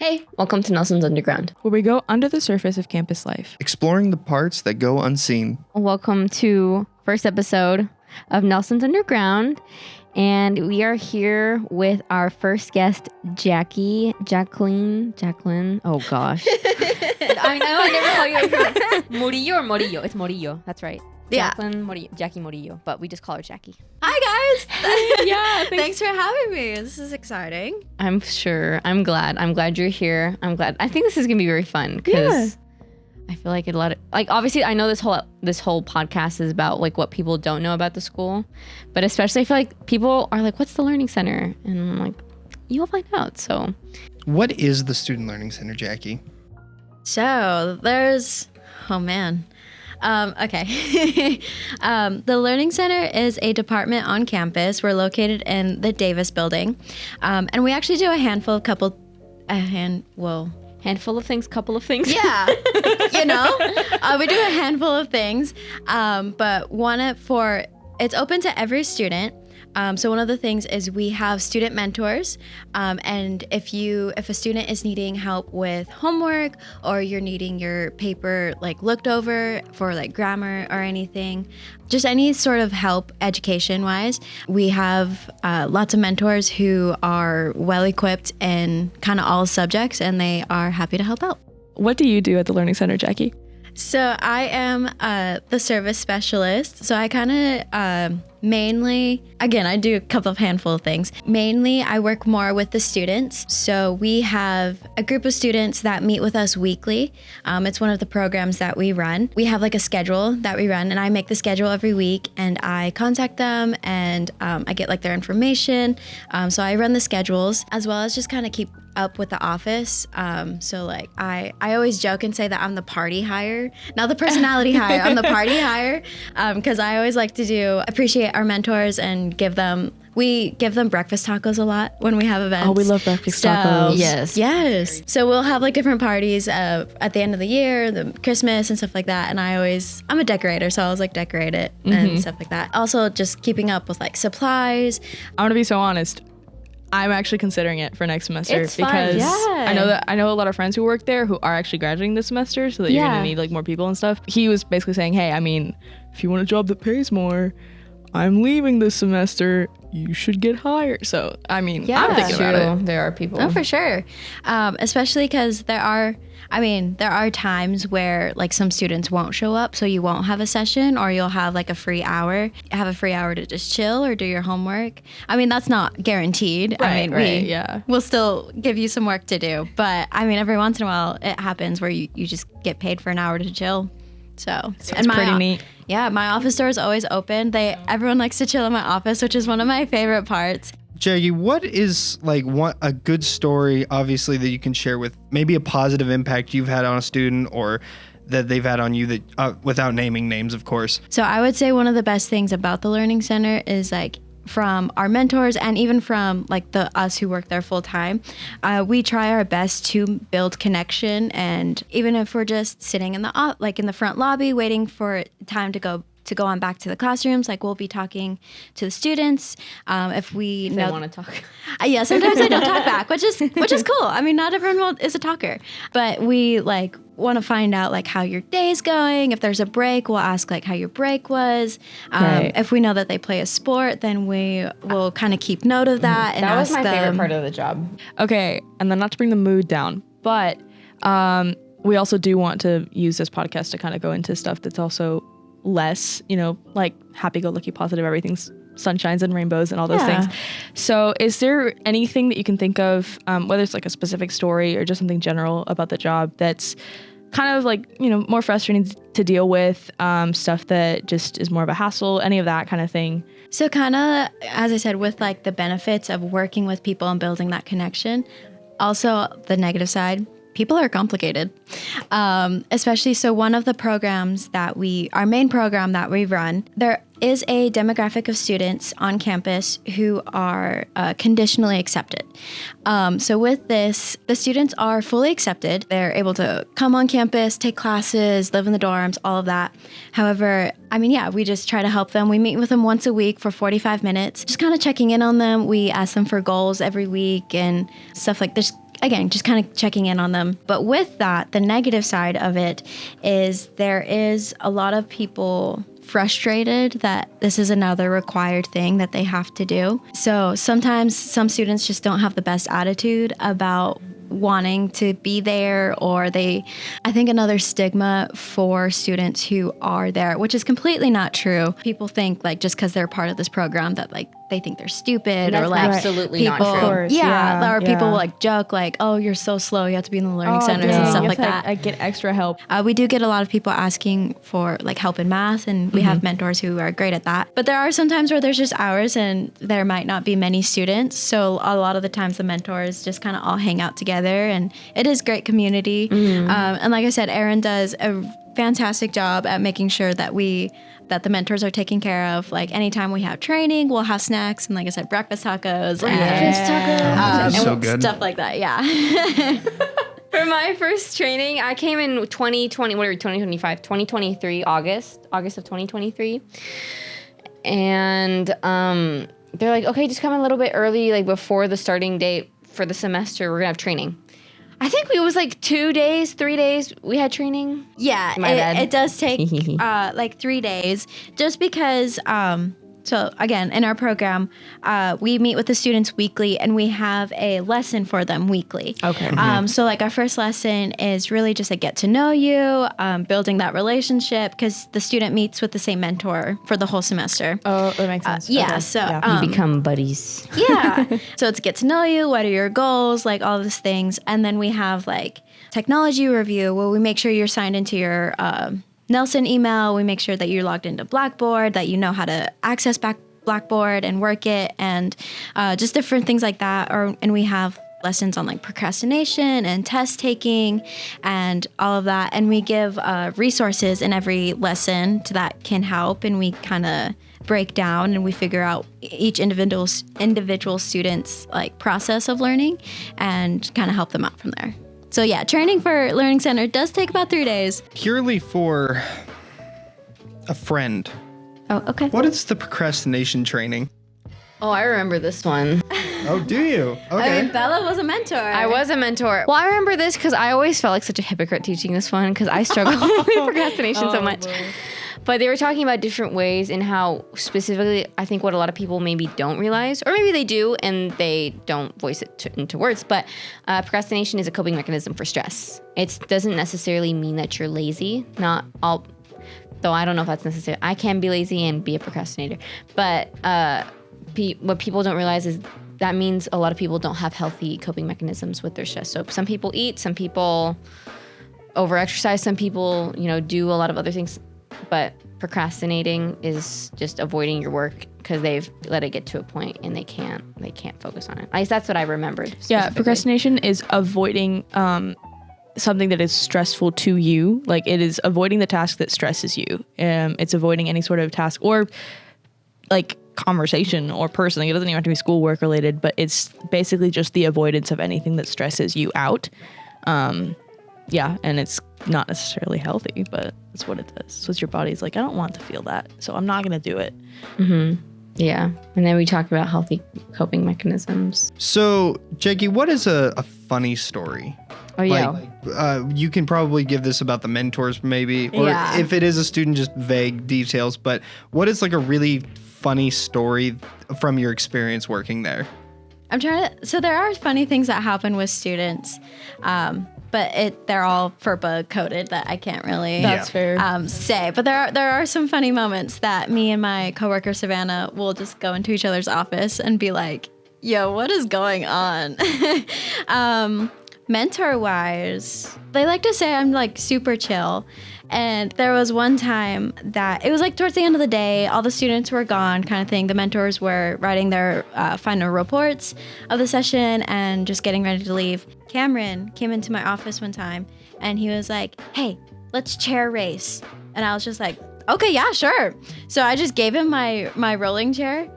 Hey, welcome to Nelson's Underground. Where we go under the surface of campus life. Exploring the parts that go unseen. Welcome to first episode of Nelson's Underground. And we are here with our first guest, Jacqueline. Oh gosh. I know I never call you Murillo or Murillo. It's Murillo. That's right. Yeah. Jacque Murillo, but we just call her Jackie. Hi guys. Yeah, Thanks for having me. This is exciting. I'm sure. I'm glad you're here. I think this is gonna be very fun because I feel like obviously I know this whole podcast is about like what people don't know about the school, but especially I feel like people are like, what's the Learning Center? And I'm like, you'll find out. So what is the Student Learning Center, Jackie? So there's, okay. The Learning Center is a department on campus. We're located in the Davis building. And we actually do a handful of handful of things, couple of things. Yeah, we do a handful of things, but it's open to every student. So one of the things is we have student mentors, and if a student is needing help with homework or you're needing your paper like looked over for like grammar or anything, just any sort of help education wise, we have lots of mentors who are well equipped in kind of all subjects, and they are happy to help out. What do you do at the Learning Center, Jackie? So I am the service specialist. So I kind of mainly, again, I do a couple of handful of things. Mainly, I work more with the students. So we have a group of students that meet with us weekly. It's one of the programs that we run. We have like a schedule that we run, and I make the schedule every week, and I contact them, and I get like their information. So I run the schedules as well as just kind of keep up with the office. So like I always joke and say that I'm the party hire, not the personality hire. I'm the party hire, because I always like to appreciate our mentors and we give them breakfast tacos a lot when we have events. Oh, we love breakfast tacos. Yes. So we'll have like different parties at the end of the year, the Christmas and stuff like that. And I'm a decorator, so I always like decorate it and stuff like that. Also just keeping up with like supplies. I want to be so honest. I'm actually considering it for next semester It's fun, because yeah. I know a lot of friends who work there who are actually graduating this semester, so that you're gonna need like more people and stuff. He was basically saying, hey, I mean, if you want a job that pays more, I'm leaving this semester, you should get hired. So I mean, I'm thinking about it. There are people. Oh, for sure. Especially because there are times where like some students won't show up, so you won't have a session, or you'll have like a free hour to just chill or do your homework. I mean, that's not guaranteed. We'll still give you some work to do, but I mean, every once in a while it happens where you just get paid for an hour to chill. So it's pretty neat. Yeah, my office door is always open. Everyone likes to chill in my office, which is one of my favorite parts. Jackie, what is a good story, obviously, that you can share with maybe a positive impact you've had on a student or that they've had on you, that without naming names, of course? So I would say one of the best things about the Learning Center is like from our mentors and even from like us who work there full time, we try our best to build connection. And even if we're just sitting in the front lobby waiting for time to go on back to the classrooms, like we'll be talking to the students. If they want to talk. Yeah, sometimes I don't talk back, which is cool. I mean, not everyone is a talker, but we like want to find out like how your day's going. If there's a break, we'll ask like how your break was. Right. If we know that they play a sport, then we will kind of keep note of that. And that was my favorite them. part of the job. Okay, and then not to bring the mood down, but we also do want to use this podcast to kind of go into stuff that's also less, like happy-go-lucky, positive, everything's sunshines and rainbows and all those things. So is there anything that you can think of, whether it's like a specific story or just something general about the job that's kind of like, more frustrating to deal with, stuff that just is more of a hassle, any of that kind of thing? So kind of, as I said, with like the benefits of working with people and building that connection, also the negative side, people are complicated, especially so one of the programs our main program that we run, there is a demographic of students on campus who are conditionally accepted. So with this, the students are fully accepted. They're able to come on campus, take classes, live in the dorms, all of that. However, we just try to help them. We meet with them once a week for 45 minutes, just kind of checking in on them. We ask them for goals every week and stuff like this. again, just kind of checking in on them. But with that, the negative side of it is there is a lot of people frustrated that this is another required thing that they have to do. So sometimes some students just don't have the best attitude about wanting to be there, or I think another stigma for students who are there, which is completely not true. People think like just because they're part of this program that like they think they're stupid, That's or like absolutely people, not true. course, or people will like joke like, oh, you're so slow, you have to be in the learning centers and stuff like that. I get extra help. We do get a lot of people asking for like help in math, and we have mentors who are great at that. But there are some times where there's just hours and there might not be many students. So a lot of the times the mentors just kind of all hang out together, and it is great community. And like I said, Erin does a fantastic job at making sure that the mentors are taken care of. Like anytime we have training, we'll have snacks, and like I said, breakfast tacos and So good. stuff like that. Yeah. For my first training, I came in 2020, what are we, 2025, 2023, August of 2023. And they're like, okay, just come a little bit early, like before the starting date for the semester, we're gonna have training. I think it was like 2 days, 3 days we had training. Yeah, My bad. it does take like 3 days, just because. So again, in our program, we meet with the students weekly, and we have a lesson for them weekly. Okay. So like our first lesson is really just a get to know you, building that relationship, because the student meets with the same mentor for the whole semester. Oh, that makes sense. Yeah. Okay. So We become buddies. yeah. So it's get to know you, what are your goals, like all these things. And then we have like technology review, where we make sure you're signed into your Nelson email. We make sure that you're logged into Blackboard, that you know how to access Blackboard and work it, and just different things like that. And we have lessons on like procrastination and test taking and all of that. And we give resources in every lesson that can help, and we kind of break down and we figure out each individual student's like process of learning and kind of help them out from there. So yeah, training for Learning Center does take about 3 days. Purely for a friend. Oh, okay. What is the procrastination training? Oh, I remember this one. Oh, do you? Okay. I mean, Bella was a mentor. I was a mentor. Well, I remember this because I always felt like such a hypocrite teaching this one because I struggle with procrastination so much. Boy. But they were talking about different ways and how specifically, I think what a lot of people maybe don't realize, or maybe they do and they don't voice it into words, but procrastination is a coping mechanism for stress. It doesn't necessarily mean that you're lazy. Not all, though I don't know if that's necessary. I can be lazy and be a procrastinator. But what people don't realize is that means a lot of people don't have healthy coping mechanisms with their stress. So some people eat, some people overexercise, some people, do a lot of other things. But procrastinating is just avoiding your work because they've let it get to a point and they can't focus on it. At least that's what I remembered. Yeah, procrastination is avoiding something that is stressful to you. Like it is avoiding the task that stresses you. It's avoiding any sort of task or like conversation or person. Like, it doesn't even have to be schoolwork related, but it's basically just the avoidance of anything that stresses you out. Yeah, and it's not necessarily healthy, but it's what it does. So it's your body's like, I don't want to feel that, so I'm not going to do it. Mm-hmm. Yeah, and then we talked about healthy coping mechanisms. So, Jackie, what is a funny story? Oh, yeah. Like, you can probably give this about the mentors maybe, or Yeah. if it is a student, just vague details, but what is like a really funny story from your experience working there? So there are funny things that happen with students, but they're all FERPA coded that I can't really That's fair. say. But there are some funny moments that me and my coworker Savannah will just go into each other's office and be like, "Yo, what is going on?" Mentor wise, they like to say I'm like super chill. And there was one time that it was like towards the end of the day, all the students were gone kind of thing. The mentors were writing their final reports of the session and just getting ready to leave. Cameron came into my office one time and he was like, "Hey, let's chair race." And I was just like, "Okay, yeah, sure." So I just gave him my rolling chair.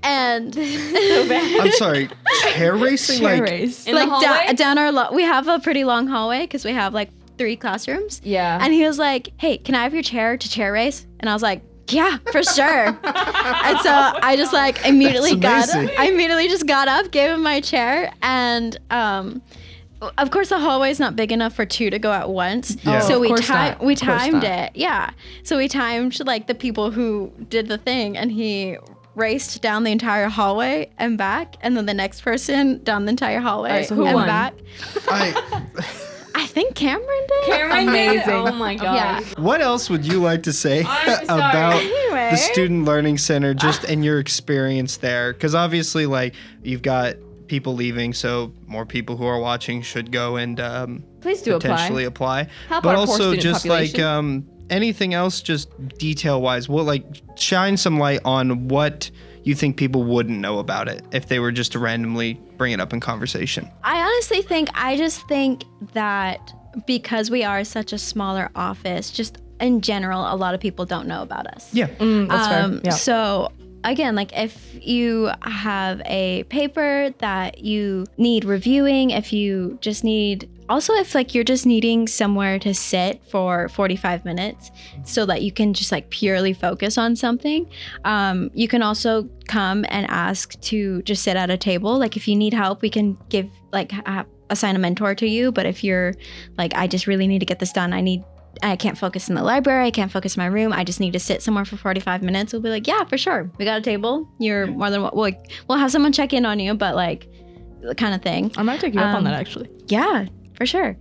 And I'm sorry, chair racing? Chair like, race. In the hallway? down our we have a pretty long hallway because we have like 3 classrooms. Yeah. And he was like, "Hey, can I have your chair to chair race?" And I was like, "Yeah, for sure." And so I just like immediately That's amazing. I immediately just got up, gave him my chair, and of course the hallway is not big enough for 2 to go at once. Yeah. So Of we course not. we Of course timed not. it. Yeah. So we timed like the people who did the thing, and he raced down the entire hallway and back, and then the next person down the entire hallway All right, so who and won? back. I, I think Cameron did. Cameron did? Amazing. Oh my god. Yeah. what else would you like to say I'm sorry. about Anyway. the Student Learning Center, just in your experience there? Because obviously, like, you've got people leaving, so more people who are watching should go and Please do potentially apply. Help But our poor also, student just like population. anything else, just detail wise, what, like, shine some light on what you think people wouldn't know about it if they were just to randomly bring it up in conversation. I just think that because we are such a smaller office, just in general, a lot of people don't know about us. Yeah. That's fair. Yeah. So again, like if you have a paper that you need reviewing, if you just need, also if like you're just needing somewhere to sit for 45 minutes so that you can just like purely focus on something, you can also come and ask to just sit at a table. Like if you need help, we can give like assign a mentor to you. But if you're like, I just really need to get this done, I can't focus in the library, I can't focus in my room, I just need to sit somewhere for 45 minutes, we'll be like, yeah, for sure, we got a table, you're more than we'll have someone check in on you, but like kind of thing. I might take you up on that actually. Yeah, for sure.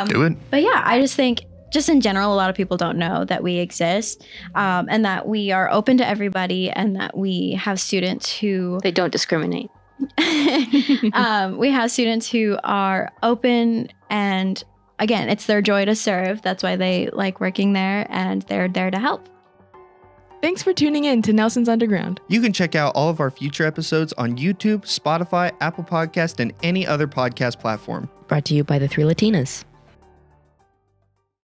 Do it. But yeah, I just think just in general, a lot of people don't know that we exist, and that we are open to everybody, and that we have students who They don't discriminate. we have students who are open, and again, it's their joy to serve. That's why they like working there, and they're there to help. Thanks for tuning in to Nelson's Underground. You can check out all of our future episodes on YouTube, Spotify, Apple Podcast, and any other podcast platform. Brought to you by the 3 Latinas.